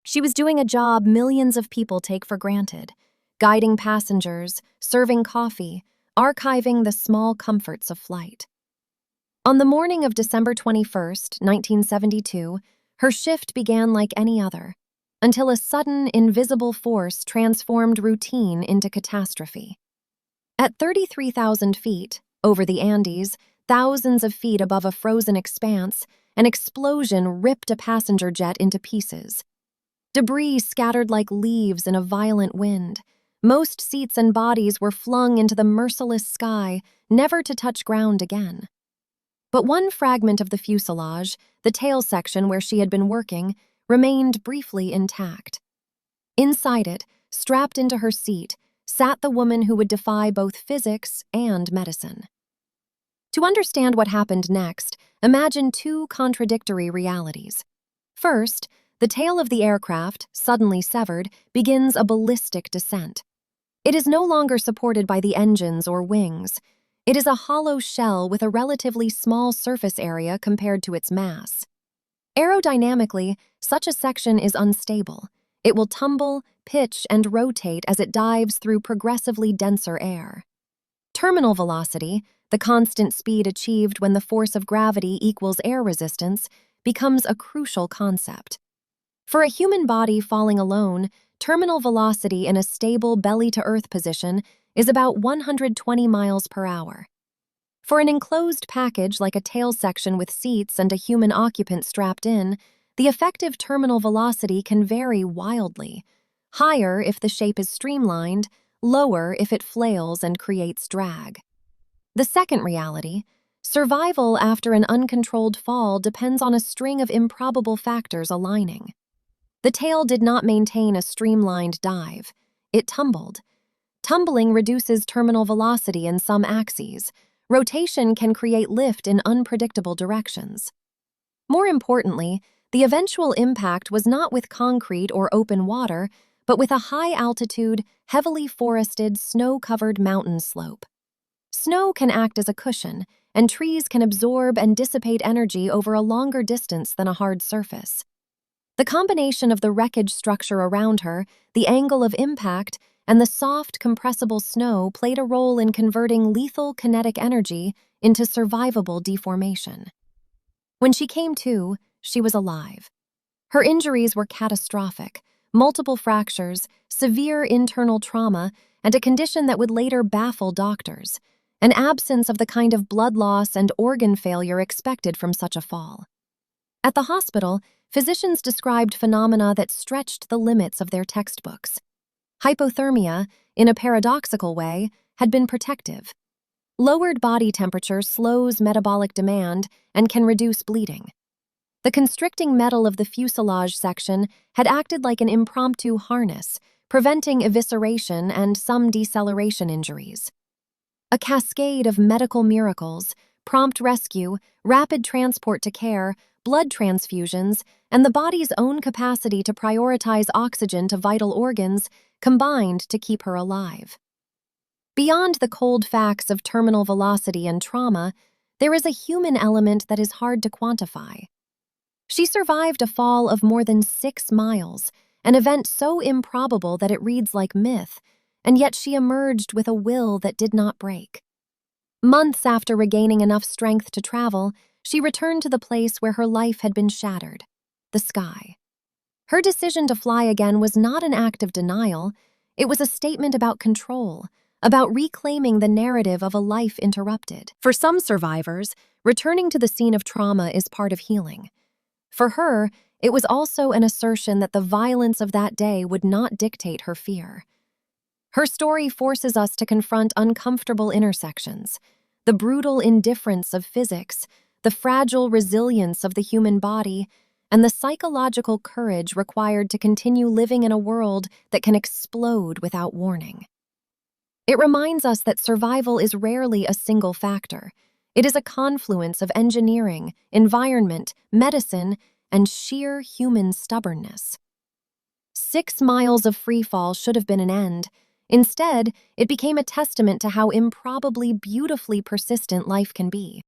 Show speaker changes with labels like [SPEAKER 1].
[SPEAKER 1] She was doing a job millions of people take for granted, guiding passengers, serving coffee, archiving the small comforts of flight. On the morning of December 21st, 1972, her shift began like any other, until a sudden, invisible force transformed routine into catastrophe. At 33,000 feet, over the Andes, thousands of feet above a frozen expanse, an explosion ripped a passenger jet into pieces. Debris scattered like leaves in a violent wind. Most seats and bodies were flung into the merciless sky, never to touch ground again. But one fragment of the fuselage, the tail section where she had been working, remained briefly intact. Inside it, strapped into her seat, sat the woman who would defy both physics and medicine. To understand what happened next, imagine two contradictory realities. First, the tail of the aircraft, suddenly severed, begins a ballistic descent. It is no longer supported by the engines or wings. It is a hollow shell with a relatively small surface area compared to its mass. Aerodynamically, such a section is unstable. It will tumble, pitch, and rotate as it dives through progressively denser air. Terminal velocity, the constant speed achieved when the force of gravity equals air resistance, becomes a crucial concept. For a human body falling alone, terminal velocity in a stable belly-to-earth position is about 120 miles per hour. For an enclosed package like a tail section with seats and a human occupant strapped in, the effective terminal velocity can vary wildly, higher if the shape is streamlined, lower if it flails and creates drag. The second reality, survival after an uncontrolled fall, depends on a string of improbable factors aligning. The tail did not maintain a streamlined dive. It tumbled. Tumbling reduces terminal velocity in some axes. Rotation can create lift in unpredictable directions. More importantly, the eventual impact was not with concrete or open water, but with a high-altitude, heavily forested, snow-covered mountain slope. Snow can act as a cushion, and trees can absorb and dissipate energy over a longer distance than a hard surface. The combination of the wreckage structure around her, the angle of impact, and the soft, compressible snow played a role in converting lethal kinetic energy into survivable deformation. When she came to, she was alive. Her injuries were catastrophic, multiple fractures, severe internal trauma, and a condition that would later baffle doctors, an absence of the kind of blood loss and organ failure expected from such a fall. At the hospital, physicians described phenomena that stretched the limits of their textbooks. Hypothermia, in a paradoxical way, had been protective. Lowered body temperature slows metabolic demand and can reduce bleeding. The constricting metal of the fuselage section had acted like an impromptu harness, preventing evisceration and some deceleration injuries. A cascade of medical miracles, prompt rescue, rapid transport to care, blood transfusions, and the body's own capacity to prioritize oxygen to vital organs combined to keep her alive. Beyond the cold facts of terminal velocity and trauma, there is a human element that is hard to quantify. She survived a fall of more than 6 miles, an event so improbable that it reads like myth, and yet she emerged with a will that did not break. Months after regaining enough strength to travel, she returned to the place where her life had been shattered, the sky. Her decision to fly again was not an act of denial. It was a statement about control, about reclaiming the narrative of a life interrupted. For some survivors, returning to the scene of trauma is part of healing. For her, it was also an assertion that the violence of that day would not dictate her fear. Her story forces us to confront uncomfortable intersections, the brutal indifference of physics, the fragile resilience of the human body, and the psychological courage required to continue living in a world that can explode without warning. It reminds us that survival is rarely a single factor. It is a confluence of engineering, environment, medicine, and sheer human stubbornness. 6 miles of freefall should have been an end. Instead, it became a testament to how improbably beautifully persistent life can be.